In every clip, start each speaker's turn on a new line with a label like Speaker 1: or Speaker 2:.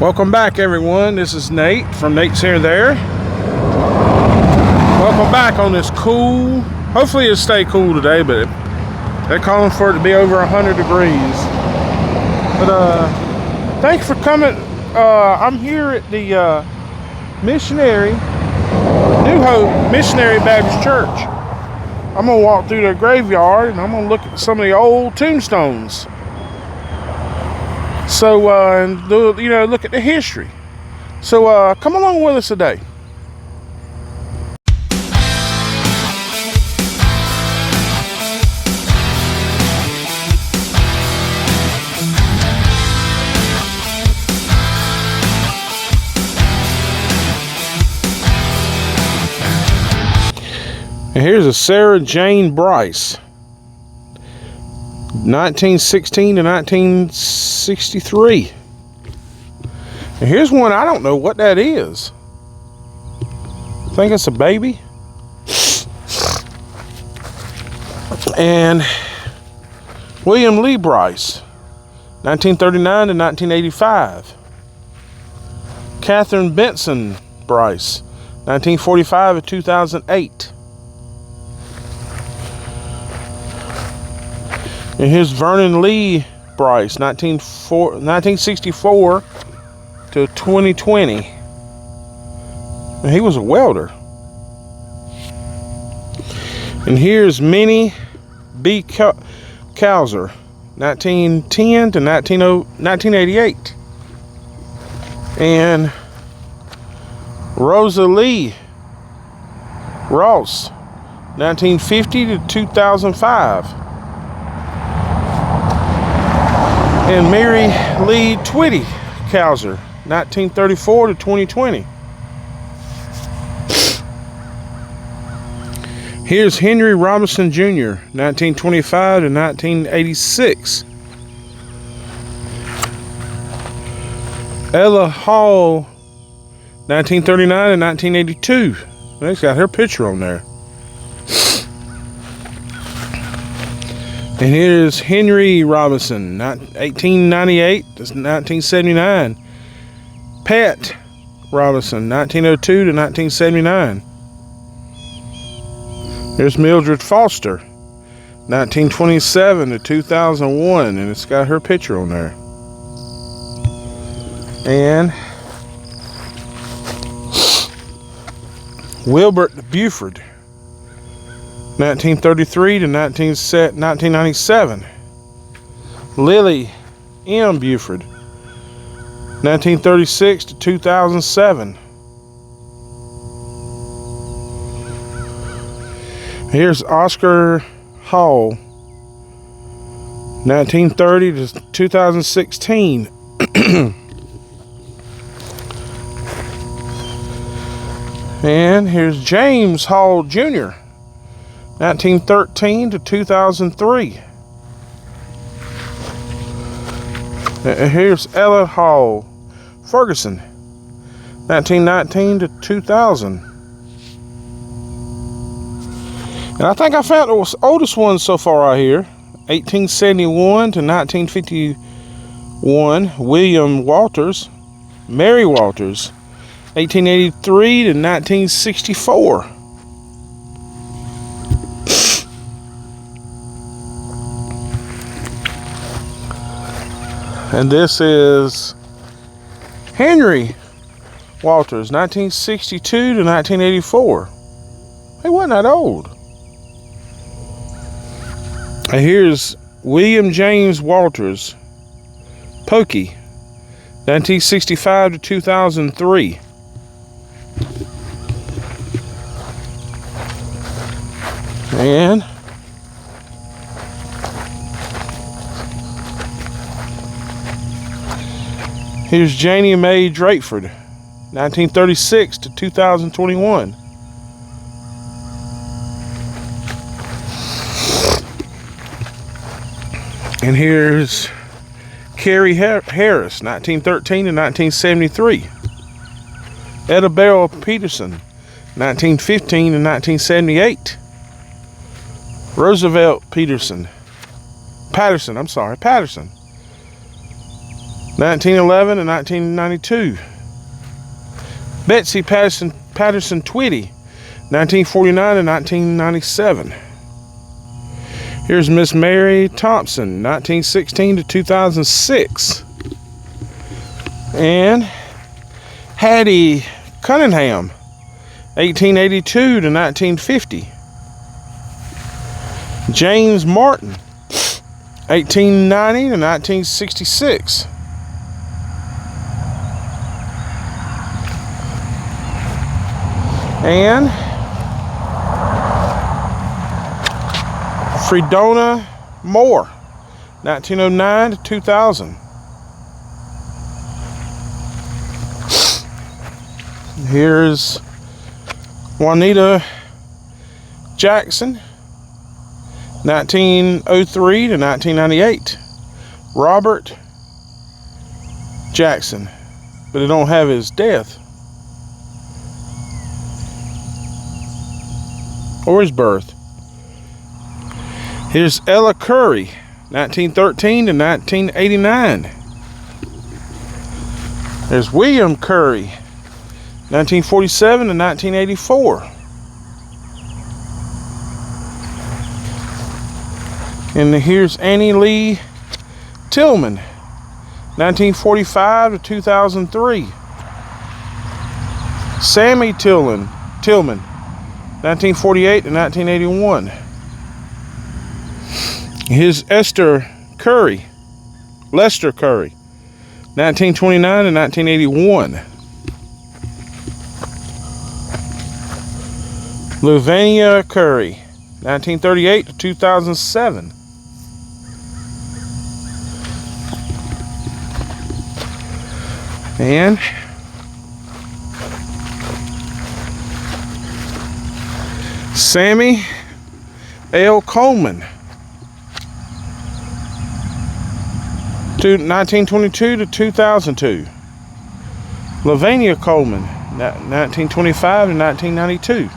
Speaker 1: Welcome back, everyone. This is Nate from Nate's Here and There. Welcome back on this cool, hopefully it'll stay cool today, but they're calling for it to be over 100 degrees. But thanks for coming. I'm here at the Missionary, New Hope Missionary Baptist Church. I'm gonna walk through their graveyard and I'm gonna look at some of the old tombstones. So, look at the history. So, come along with us today. And here's a Sarah Jane Bryce. 1916 to 1963. And here's one I don't know what that is. I think it's a baby. And William Lee Bryce, 1939 to 1985. Catherine Benson Bryce, 1945 to 2008. And here's Vernon Lee Bryce, 1964 to 2020. And he was a welder. And here's Minnie B. Cowser, 1910 to 1988. And Rosa Lee Ross, 1950 to 2005. And Mary Lee Twitty Cowser, 1934 to 2020. Here's Henry Robinson Jr., 1925 to 1986. Ella Hall, 1939 to 1982. It's got her picture on there. And here's Henry Robinson, 1898 to 1979. Pat Robinson, 1902 to 1979. Here's Mildred Foster, 1927 to 2001, and it's got her picture on there. And Wilbert Buford, 1933 to 1997. Lily M. Buford, 1936 to 2007. Here's Oscar Hall, 1930 to 2016. And here's James Hall Jr., 1913 to 2003. Here's Ella Hall Ferguson, 1919 to 2000. And I think I found the oldest one so far right here, 1871 to 1951. William Walters, Mary Walters, 1883 to 1964. And this is Henry Walters, 1962 to 1984. He wasn't that old. And here's William James Walters, Pokey, 1965 to 2003. And here's Janie Mae Drakeford, 1936 to 2021. And here's Carrie Harris, 1913 to 1973. Etta Bell Peterson, 1915 to 1978. Roosevelt Patterson, 1911 to 1992. Betsy Patterson Twitty, 1949 to 1997. Here's Miss Mary Thompson, 1916 to 2006. And Hattie Cunningham, 1882 to 1950. James Martin, 1890 to 1966. And Fredona Moore, 1909 to 2000. Here's Juanita Jackson, 1903 to 1998. Robert Jackson, but it don't have his death or his birth. Here's Ella Curry, 1913 to 1989. There's William Curry, 1947 to 1984. And here's Annie Lee Tillman, 1945 to 2003. Sammy Tillman, 1948 to 1981. Here's Lester Curry, 1929 to 1981. Luvania Curry, 1938 to 2007. And Sammy L. Coleman, 1922 to 2002. Lavania Coleman, 1925 to 1992.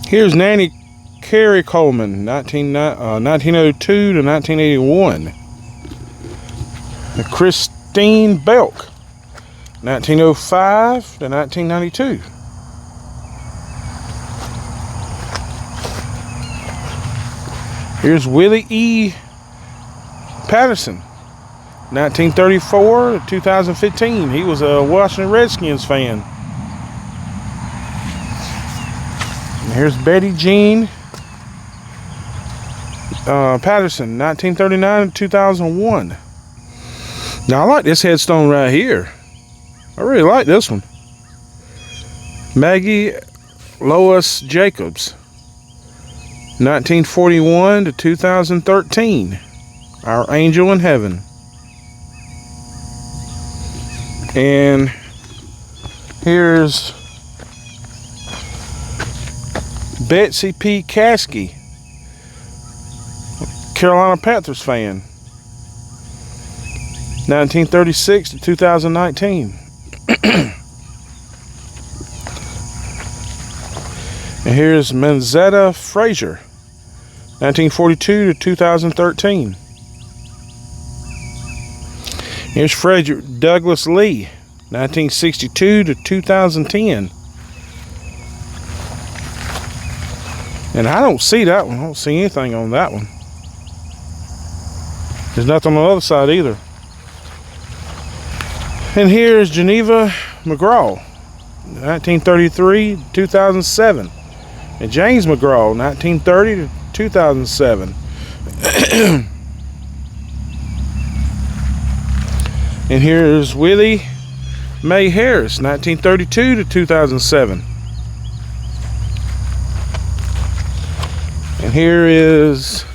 Speaker 1: Here's Nanny Carrie Coleman, 1902 to 1981. Christine Belk, 1905 to 1992. Here's Willie E. Patterson, 1934 to 2015. He was a Washington Redskins fan. And here's Betty Jean Patterson, 1939 to 2001. Now I like this headstone right here. I really like this one. Maggie Lois Jacobs, 1941 to 2013. Our Angel in Heaven. And here's Betsy P. Caskey, Carolina Panthers fan, 1936 to 2019. And here's Manzetta Frazier, 1942 to 2013. Here's Frederick Douglass Lee, 1962 to 2010. And I don't see that one. I don't see anything on that one. There's nothing on the other side either. And here's Geneva McGraw, 1933 to 2007. And James McGraw, 1930 to 2007. And here's Willie Mae Harris, 1932 to 2007. And here is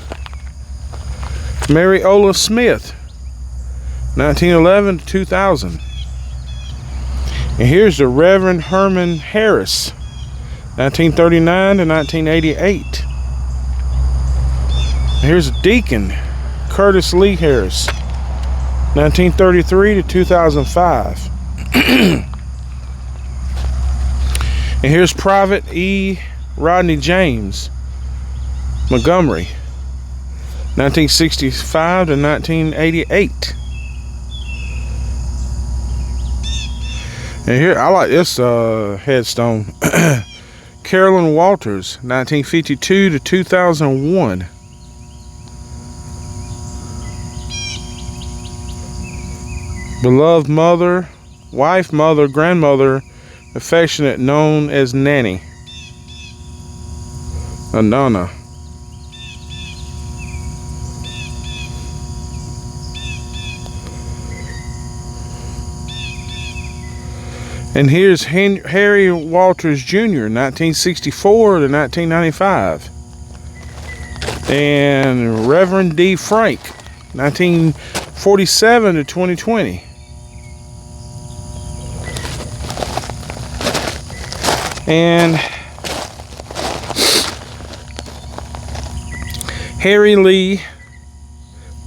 Speaker 1: Mary Ola Smith, 1911 to 2000. And here's the Reverend Herman Harris, 1939 to 1988. And here's Deacon Curtis Lee Harris, 1933 to 2005. And here's Private E. Rodney James Montgomery, 1965 to 1988. And here, I like this headstone. Carolyn Walters, 1952 to 2001. Beloved mother, wife, mother, grandmother, affectionate, known as Nanny. A Nana. And here's Harry Walters Jr., 1964 to 1995. And Reverend D. Frank, 1947 to 2020. And Harry Lee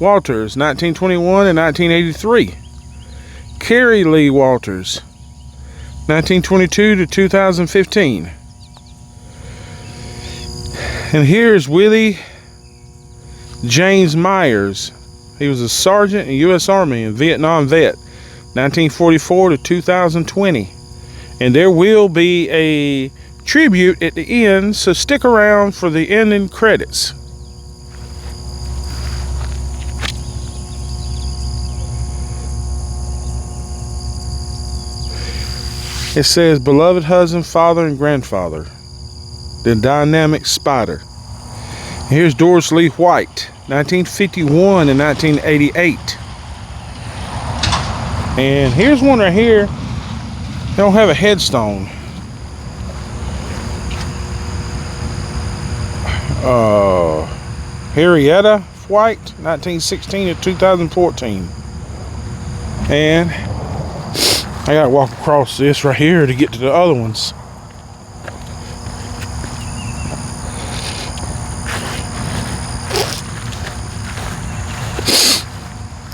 Speaker 1: Walters, 1921 and 1983. Carrie Lee Walters, 1922 to 2015. And here's Willie James Myers. He was a sergeant in the U.S. Army and Vietnam vet, 1944 to 2020. And there will be a tribute at the end, so stick around for the ending credits. It says, beloved husband, father, and grandfather, the dynamic spider. Here's Doris Lee White, 1951 and 1988. And here's one right here. They don't have a headstone. Henrietta White, 1916 to 2014. And I gotta walk across this right here to get to the other ones.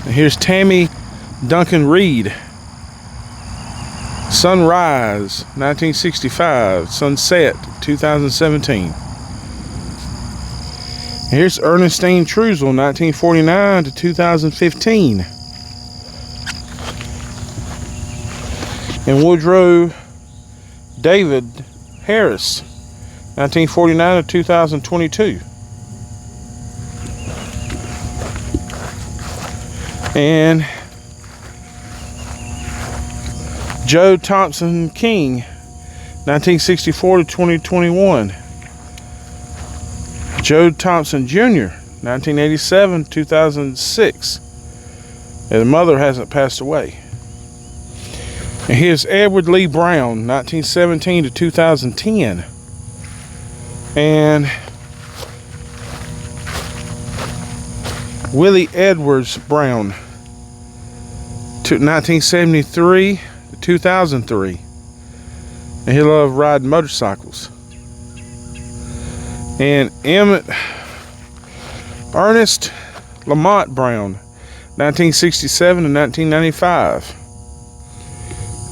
Speaker 1: And here's Tammy Duncan Reed. Sunrise, 1965. Sunset, 2017. And here's Ernestine Truesell, 1949 to 2015. And Woodrow David Harris, 1949 to 2022. And Joe Thompson King, 1964 to 2021. Joe Thompson Jr., 1987 to 2006. And the mother hasn't passed away. And here's Edward Lee Brown, 1917 to 2010. And Willie Edwards Brown, 1973 to 2003. And he loved riding motorcycles. And Ernest Lamont Brown, 1967 to 1995.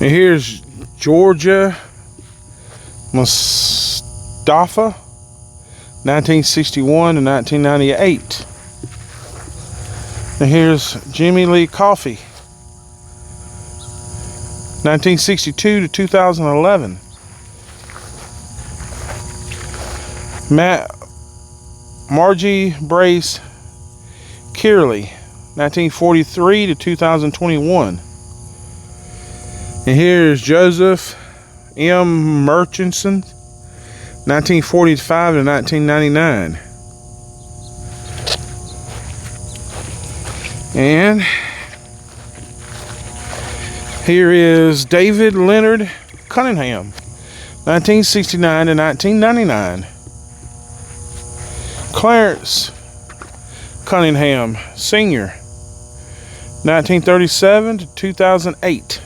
Speaker 1: And here's Georgia Mustafa, 1961 to 1998. And here's Jimmy Lee Coffey, 1962 to 2011. Margie Brace Kearley, 1943 to 2021. And here's Joseph M. Murchison, 1945 to 1999. And here is David Leonard Cunningham, 1969 to 1999. Clarence Cunningham, Sr., 1937 to 2008.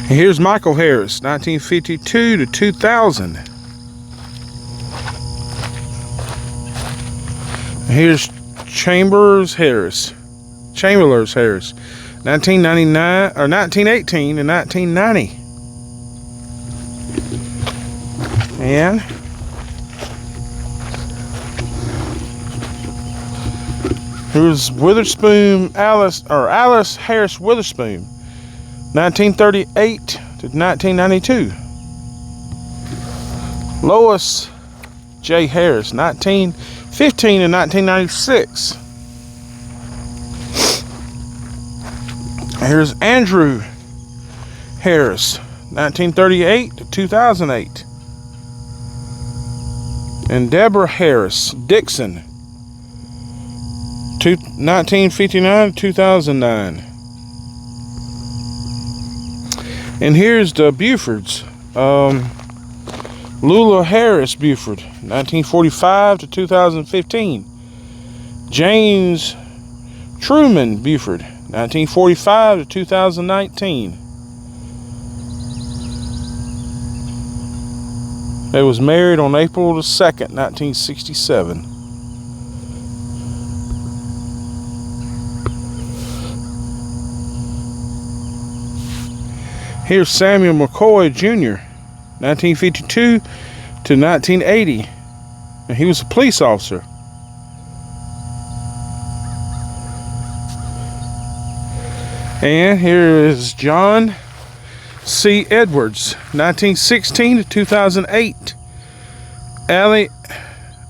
Speaker 1: And here's Michael Harris, 1952 to 2000. And here's Chamberlain Harris, 1999 or 1918 to 1990. And here's Witherspoon Alice Harris Witherspoon, 1938 to 1992. Lois J. Harris, 1915 to 1996. Here's Andrew Harris, 1938 to 2008. And Deborah Harris Dixon, 1959 to 2009. And here's the Bufords. Lula Harris Buford, 1945 to 2015. James Truman Buford, 1945 to 2019. They was married on April the 2nd, 1967. Here's Samuel McCoy Jr., 1952 to 1980. And he was a police officer. And here is John C. Edwards, 1916 to 2008.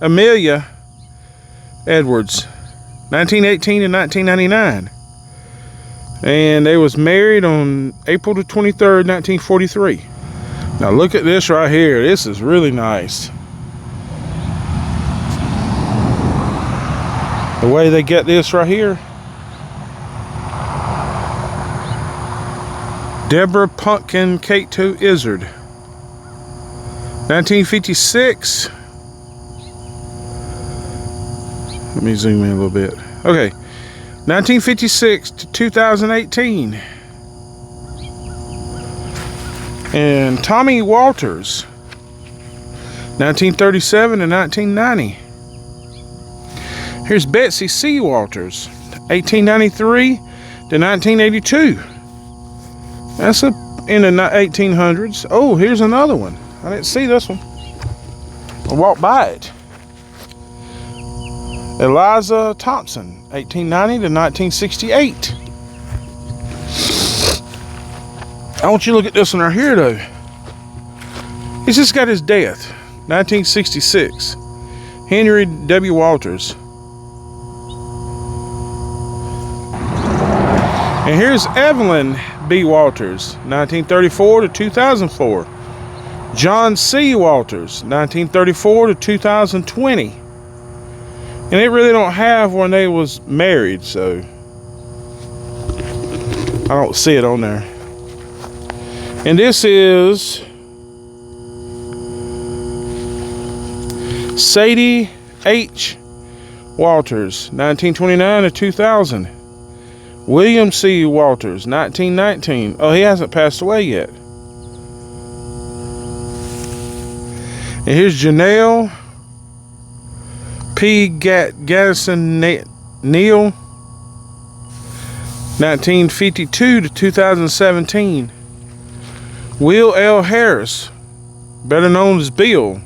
Speaker 1: Amelia Edwards, 1918 to 1999. And they was married on April the 23rd, 1943. Now look at this right here. This is really nice. The way they get this right here. Deborah Pumpkin Cato Izzard, 1956. Let me zoom in a little bit. Okay, 1956 to 2018. And Tommy Walters, 1937 to 1990. Here's Betsy C. Walters, 1893 to 1982. That's in the 1800s. Oh, here's another one. I didn't see this one. I walked by it. Eliza Thompson, 1890 to 1968. I want you to look at this one right here, though. He's just got his death, 1966. Henry W. Walters. And here's Evelyn B. Walters, 1934 to 2004. John C. Walters, 1934 to 2020. And it really don't have when they was married, so I don't see it on there. And this is Sadie H. Walters, 1929 to 2000. William C. Walters, 1919. Oh, he hasn't passed away yet. And here's Janelle P. Gaddison Neal, 1952 to 2017. Will L. Harris, better known as Bill,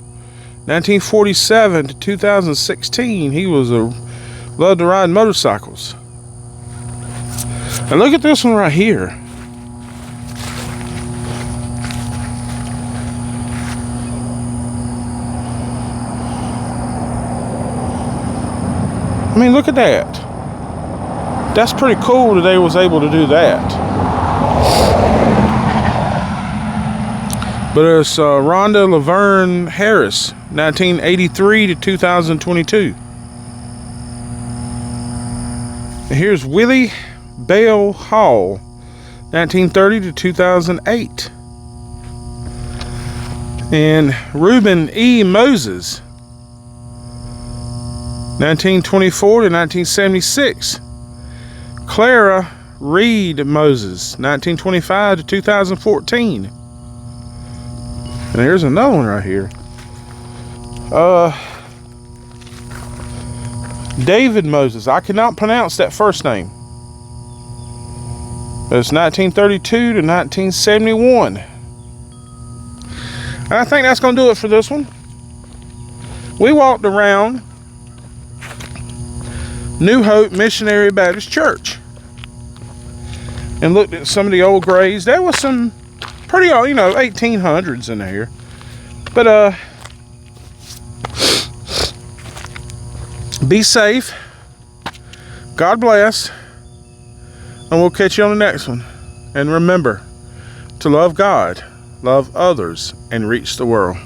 Speaker 1: 1947 to 2016. He loved to ride motorcycles. And look at this one right here. I mean, look at that. That's pretty cool that they was able to do that. But it's Rhonda Laverne Harris, 1983 to 2022. And here's Willie Bale Hall, 1930 to 2008. And Reuben E. Moses, 1924 to 1976. Clara Reed Moses, 1925 to 2014. And here's another one right here. David Moses. I cannot pronounce that first name. It's 1932 to 1971. And I think that's going to do it for this one. We walked around New Hope Missionary Baptist Church and looked at some of the old graves. There was some pretty old, 1800s in there. But be safe. God bless. And we'll catch you on the next one. And remember to love God, love others, and reach the world.